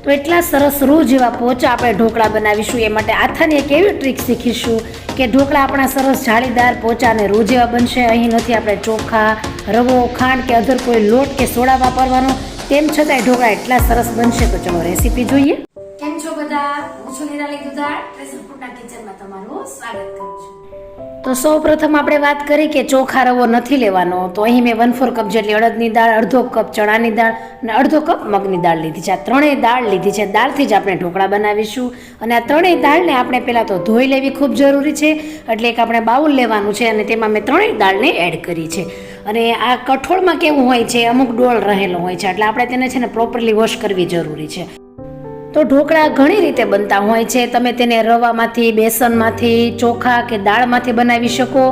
તો એટલા સરસ રૂ જેવા પોચા આપણે ઢોકળા બનાવીશું. એ માટે આથાની એક એવી ટ્રીક શીખીશું કે ઢોકળા આપણા સરસ જાળીદાર પોચા અને રૂ જેવા બનશે. અહીં નથી આપણે ચોખા, રવો, ખાંડ કે અધર કોઈ લોટ કે સોડા વાપરવાનો, તેમ છતાંય ઢોકળા એટલા સરસ બનશે. તો ચલો રેસીપી જોઈએ. કેમ છો બધા? હું છું નિરાલી દુધાળ, ટ્રેઝરફૂડના કિચનમાં તમારું સ્વાગત કરું છું. તો સૌ પ્રથમ આપણે વાત કરી કે ચોખા રવો નથી લેવાનો. તો અહીં મેં 1/4 કપ જેટલી અડદની દાળ, અડધો કપ ચણાની દાળ અને અડધો કપ મગની દાળ લીધી છે. આ ત્રણેય દાળ લીધી છે. દાળથી જ આપણે ઢોકળા બનાવીશું. અને આ ત્રણેય દાળને આપણે પહેલાં તો ધોઈ લેવી ખૂબ જરૂરી છે. એટલે એક આપણે બાઉલ લેવાનું છે અને તેમાં મેં ત્રણેય દાળને એડ કરી છે. અને આ કઠોળમાં કેવું હોય છે, અમુક ડોળ રહેલો હોય છે, એટલે આપણે તેને છે ને પ્રોપરલી વોશ કરવી જરૂરી છે. તો ઢોકળા ઘણી રીતે બનતા હોય છે. તમે તેને રવામાંથી, બેસનમાંથી, ચોખા કે દાળમાંથી બનાવી શકો.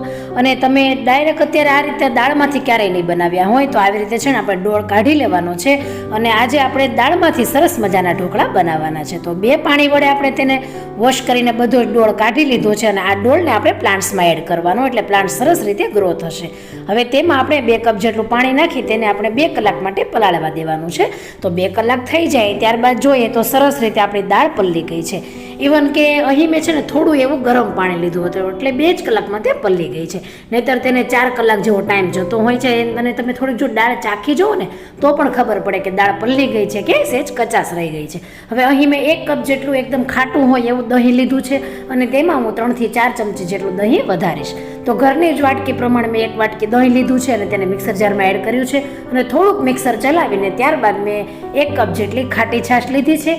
અને તમે ડાયરેક્ટ અત્યારે આ રીતે દાળમાંથી ક્યારેય નહીં બનાવ્યા હોય તો આવી રીતે છે ને આપણે ડોળ કાઢી લેવાનો છે. અને આજે આપણે દાળમાંથી સરસ મજાના ઢોકળા બનાવવાના છે. તો 2 પાણી વડે આપણે તેને વોશ કરીને બધો ડોળ કાઢી લીધો છે. અને આ ડોળને આપણે પ્લાન્ટ્સમાં એડ કરવાનો, એટલે પ્લાન્ટ સરસ રીતે ગ્રો થશે. હવે તેમાં આપણે 2 કપ જેટલું પાણી નાખી તેને આપણે 2 કલાક માટે પલાળવા દેવાનું છે. તો 2 કલાક થઈ જાય ત્યારબાદ જોઈએ તો સરસ રીતે આપણી દાળ પલળી ગઈ છે. ઇવન કે અહીં મેં છે ને થોડું એવું ગરમ પાણી લીધું હતું, એટલે 2 જ કલાકમાં તે પલળી ગઈ છે. નહીંતર તેને 4 કલાક જેવો ટાઈમ જતો હોય છે. અને તમે થોડીક જો દાળ ચાખી જુઓ ને તો પણ ખબર પડે કે દાળ પલળી ગઈ છે કે સહેજ કચાશ રહી ગઈ છે. હવે અહીં મેં 1 કપ જેટલું એકદમ ખાટું હોય એવું દહીં લીધું છે. અને તેમાં હું 3 થી 4 ચમચી જેટલું દહીં વધારીશ. તો ઘરની જ વાટકી પ્રમાણે મેં 1 વાટકી દહીં લીધું છે અને તેને મિક્સર જારમાં એડ કર્યું છે. અને થોડુંક મિક્સર ચલાવીને ત્યારબાદ મેં 1 કપ જેટલી ખાટી છાશ લીધી છે.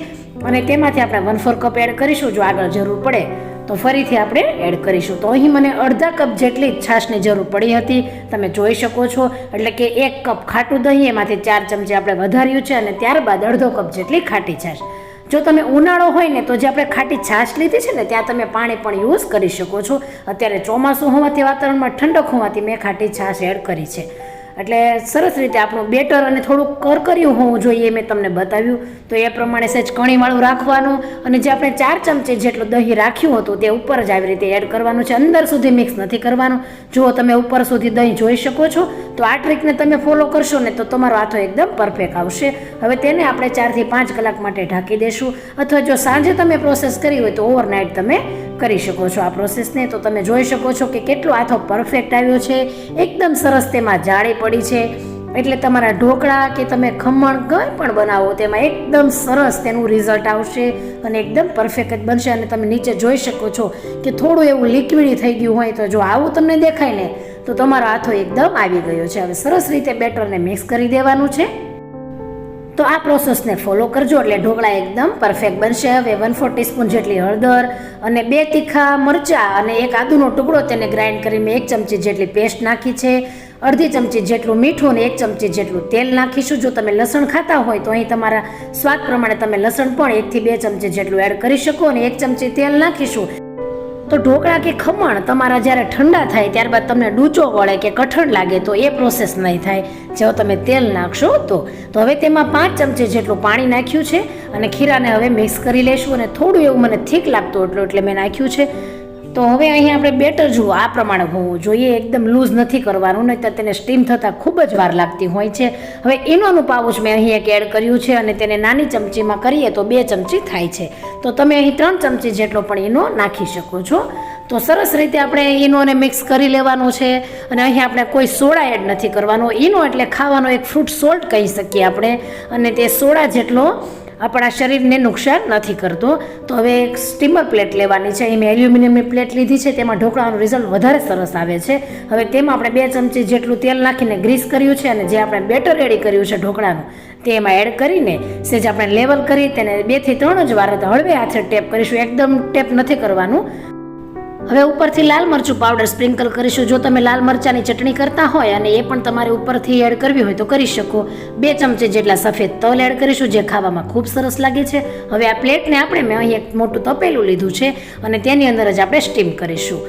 અને તેમાંથી આપણે 1/4 કપ એડ કરીશું. જો આગળ જરૂર પડે તો ફરીથી આપણે એડ કરીશું. તો અહીં મને અડધા કપ જેટલી છાશની જરૂર પડી હતી, તમે જોઈ શકો છો. એટલે કે 1 કપ ખાટું દહીં, એમાંથી 4 ચમચી આપણે વધાર્યું છે. અને ત્યારબાદ અડધો કપ જેટલી ખાટી છાશ. જો તમે ઉનાળો હોય ને તો જે આપણે ખાટી છાશ લીધી છે ને ત્યાં તમે પાણી પણ યુઝ કરી શકો છો. અત્યારે ચોમાસું હોવાથી વાતાવરણમાં ઠંડક હોવાથી મેં ખાટી છાશ એડ કરી છે. એટલે સરસ રીતે આપણું બેટર અને થોડુંક કરકર્યું હોવું જોઈએ, મેં તમને બતાવ્યું. તો એ પ્રમાણે સહેજ કણીવાળું રાખવાનું. અને જે આપણે 4 ચમચી જેટલું દહીં રાખ્યું હતું તે ઉપર જ આવી રીતે એડ કરવાનું છે. અંદર સુધી મિક્સ નથી કરવાનું. જો તમે ઉપર સુધી દહીં જોઈ શકો છો. તો આ ટ્રીકને તમે ફોલો કરશો ને તો તમારો આથો એકદમ પરફેક્ટ આવશે. હવે તેને આપણે 4 થી 5 કલાક માટે ઢાંકી દેશું. અથવા જો સાંજે તમે પ્રોસેસ કરી હોય તો ઓવરનાઇટ તમે કરી શકો છો આ પ્રોસેસને. તો તમે જોઈ શકો છો કે કેટલો આથો પરફેક્ટ આવ્યો છે. એકદમ સરસ તેમાં જાળી પડી છે. એટલે તમારા ઢોકળા કે તમે ખમણ કંઈ પણ બનાવો તેમાં એકદમ સરસ તેનું રિઝલ્ટ આવશે અને એકદમ પરફેક્ટ જ બનશે. અને તમે નીચે જોઈ શકો છો કે થોડું એવું લિક્વિડી થઈ ગયું હોય તો જો આવું તમને દેખાય ને તો તમારો આથો એકદમ આવી ગયો છે. હવે સરસ રીતે બેટરને મિક્સ કરી દેવાનું છે. તો આ પ્રોસેસને ફોલો કરજો એટલે ઢોકળા એકદમ પરફેક્ટ બનશે. હવે 1/4 ટીસ્પૂન જેટલી હળદર અને 2 તીખા મરચાં અને 1 આદુનો ટુકડો તેને ગ્રાઇન્ડ કરીને 1 ચમચી જેટલી પેસ્ટ નાખી છે. અડધી ચમચી જેટલું મીઠું અને 1 ચમચી જેટલું તેલ નાખીશું. જો તમે લસણ ખાતા હોય તો અહીં તમારા સ્વાદ પ્રમાણે તમે લસણ પણ 1 થી 2 ચમચી જેટલું એડ કરી શકો. અને 1 ચમચી તેલ નાખીશું. તો ઢોકળા કે ખમણ તમારા જ્યારે ઠંડા થાય ત્યારબાદ તમને ડૂચો વળે કે કઠણ લાગે તો એ પ્રોસેસ નહીં થાય જો તમે તેલ નાખશો તો. તો હવે તેમાં 5 ચમચી જેટલું પાણી નાખ્યું છે. અને ખીરાને હવે મિક્સ કરી લઈશું. અને થોડું એવું મને થીક લાગતું એટલું એટલે મેં નાખ્યું છે. તો હવે અહીં આપણે બેટર જુઓ આ પ્રમાણે હોવું જોઈએ. એકદમ લૂઝ નથી કરવાનું, નહીં તો તેને સ્ટીમ થતાં ખૂબ જ વાર લાગતી હોય છે. હવે ઈનોનું પાઉચ મેં અહીં એક એડ કર્યું છે. અને તેને નાની ચમચીમાં કરીએ તો 2 ચમચી થાય છે. તો તમે અહીં 3 ચમચી જેટલો પણ ઈનો નાખી શકો છો. તો સરસ રીતે આપણે ઈનોને મિક્સ કરી લેવાનું છે. અને અહીં આપણે કોઈ સોડા એડ નથી કરવાનો. ઈનો એટલે ખાવાનો એક ફ્રૂટ સોલ્ટ કહી શકીએ આપણે. અને તે સોડા જેટલો આપણા શરીરને નુકસાન નથી કરતો. તો હવે એક સ્ટીમર પ્લેટ લેવાની છે. અહીં મેં એલ્યુમિનિયમની પ્લેટ લીધી છે. તેમાં ઢોકળાનું રિઝલ્ટ વધારે સરસ આવે છે. હવે તેમાં આપણે 2 ચમચી જેટલું તેલ નાખીને ગ્રીસ કર્યું છે. અને જે આપણે બેટર રેડી કર્યું છે ઢોકળાનું તે એમાં એડ કરીને સહેજ આપણે લેવલ કરી તેને 2 થી 3 જ વાર હળવે હાથે ટેપ કરીશું. એકદમ ટેપ નથી કરવાનું. હવે ઉપરથી લાલ મરચું પાવડર સ્પ્રિંકલ કરીશું. જો તમે લાલ મરચાંની ચટણી કરતા હોય અને એ પણ તમારે ઉપરથી એડ કરવી હોય તો કરી શકો. 2 ચમચી જેટલા સફેદ તલ એડ કરીશું જે ખાવામાં ખૂબ સરસ લાગે છે. હવે આ પ્લેટને આપણે મેં અહીં એક મોટું તપેલું લીધું છે અને તેની અંદર જ આપણે સ્ટીમ કરીશું.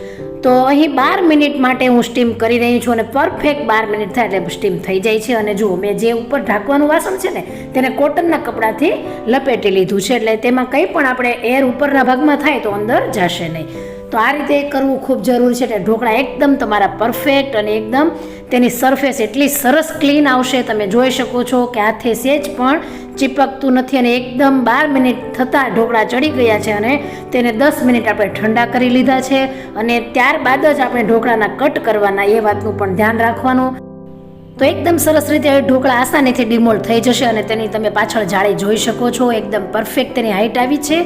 તો અહીં 12 મિનિટ માટે હું સ્ટીમ કરી રહી છું. અને પરફેક્ટ 12 મિનિટ થાય એટલે સ્ટીમ થઈ જાય છે. અને જુઓ મેં જે ઉપર ઢાંકવાનું વાસણ છે ને તેને કોટનના કપડાથી લપેટી લીધું છે. એટલે તેમાં કંઈ પણ આપણે એર ઉપરના ભાગમાં થાય તો અંદર જશે નહીં. તો આ રીતે કરવું ખૂબ જરૂરી છે એટલે ઢોકળા એકદમ તમારા પરફેક્ટ અને એકદમ તેની સરફેસ એટલી સરસ ક્લીન આવશે. તમે જોઈ શકો છો કે હાથે સેજ પણ ચીપકતું નથી અને એકદમ 12 મિનિટ થતાં ઢોકળા ચડી ગયા છે અને તેને 10 મિનિટ આપણે ઠંડા કરી લીધા છે અને ત્યારબાદ જ આપણે ઢોકળાના કટ કરવાના, એ વાતનું પણ ધ્યાન રાખવાનું. તો એકદમ સરસ રીતે ઢોકળા આસાનીથી ડિમોલ્ડ થઈ જશે અને તેની તમે પાછળ જાળી જોઈ શકો છો. એકદમ પરફેક્ટ તેની હાઈટ આવી છે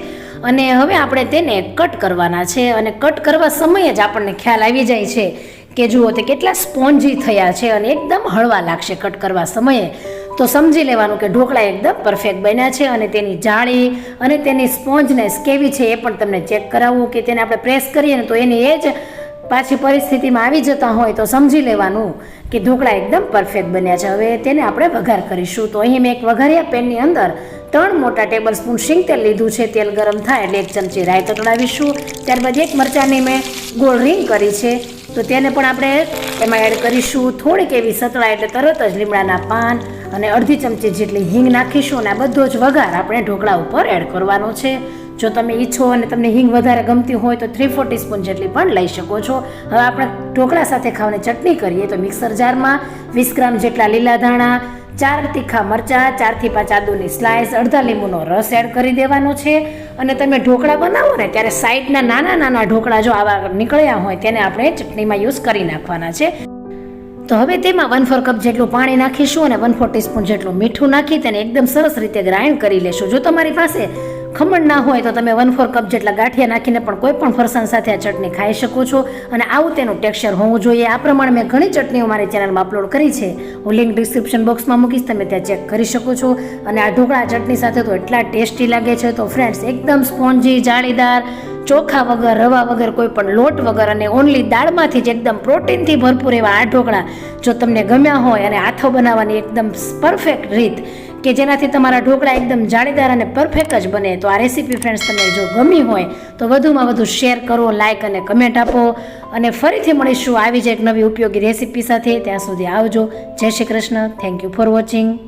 અને હવે આપણે તેને કટ કરવાના છે અને કટ કરવા સમયે જ આપણને ખ્યાલ આવી જાય છે કે જુઓ તે કેટલા સ્પોન્જી થયા છે અને એકદમ હળવા લાગશે કટ કરવા સમયે. તો સમજી લેવાનું કે ઢોકળા એકદમ પરફેક્ટ બન્યા છે અને તેની જાળી અને તેની સ્પોન્જનેસ કેવી છે એ પણ તમને ચેક કરાવવું કે તેને આપણે પ્રેસ કરીએ ને તો એની એ જ પાછી પરિસ્થિતિમાં આવી જતા હોય તો સમજી લેવાનું કે ઢોકળા એકદમ પરફેક્ટ બન્યા છે. હવે તેને આપણે વઘાર કરીશું. તો અહીં મેં એક વઘારિયા પેનની અંદર 3 મોટા ટેબલ સ્પૂન શીંગ તેલ લીધું છે. તેલ ગરમ થાય એટલે 1 ચમચી રાઈ તતડાવીશું. ત્યારબાદ 1 મરચાંની મેં ગોળ રીંગ કરી છે તો તેને પણ આપણે એમાં એડ કરીશું. થોડીક એવી સતળાય એટલે તરત જ લીમડાના પાન અને અડધી ચમચી જેટલી હિંગ નાખીશું અને આ બધો જ વઘાર આપણે ઢોકળા ઉપર એડ કરવાનો છે. જો તમે ઈચ્છો અને તમને હિંગ વધારે ગમતી હોય તો 3/4 ટીસ્પૂન જેટલી પણ લઈ શકો છો. હવે આપણે ઢોકળા સાથે ખાવાની ચટણી કરીએ તો મિક્સર જારમાં 20 ગ્રામ જેટલા લીલા ધાણા, 4 તીખા મરચાં, 4 થી 5 આદુની સ્લાઇસ, અડધા લીંબુનો રસ એડ કરી દેવાનો છે. અને તમે ઢોકળા બનાવો ને ત્યારે સાઈડના નાના નાના ઢોકળા જો આવા નીકળ્યા હોય તેને આપણે ચટણીમાં યુઝ કરી નાખવાના છે. તો હવે તેમાં 1/4 કપ જેટલું પાણી નાખીશું અને 1/4 ટીસ્પૂન જેટલું મીઠું નાખી તેને એકદમ સરસ રીતે ગ્રાઇન્ડ કરી લેશું. જો તમારી પાસે ખમણ ના હોય તો તમે 1/4 કપ જેટલા ગાંઠિયા નાખીને પણ કોઈ પણ ફરસાણ સાથે આ ચટણી ખાઈ શકો છો અને આવું તેનું ટેક્સચર હોવું જોઈએ. આ પ્રમાણે મેં ઘણી ચટણીઓ મારી ચેનલમાં અપલોડ કરી છે. હું લિંક ડિસ્ક્રિપ્શન બોક્સમાં મૂકીશ, તમે ત્યાં ચેક કરી શકો છો. અને આ ઢોકળા ચટણી સાથે તો એટલા ટેસ્ટી લાગે છે. તો ફ્રેન્ડ્સ એકદમ સ્પોન્જી, જાળીદાર, ચોખા વગર, રવા વગર, કોઈ પણ લોટ વગર અને ઓનલી દાળમાંથી જ એકદમ પ્રોટીનથી ભરપૂર એવા આ ઢોકળા જો તમને ગમ્યા હોય અને હાથો બનાવવાની એકદમ પરફેક્ટ રીત કે જેનાથી તમારા ઢોકળા એકદમ જાળીદાર અને પરફેક્ટ જ બને. તો આ રેસીપી ફ્રેન્ડ્સ તમને જો ગમી હોય તો વધુમાં વધુ શેર કરો, લાઇક અને કમેન્ટ આપો અને ફરીથી મળીશું આવી જ એક નવી ઉપયોગી રેસીપી સાથે. ત્યાં સુધી આવજો. જય Shri Krishna. Thank you for watching.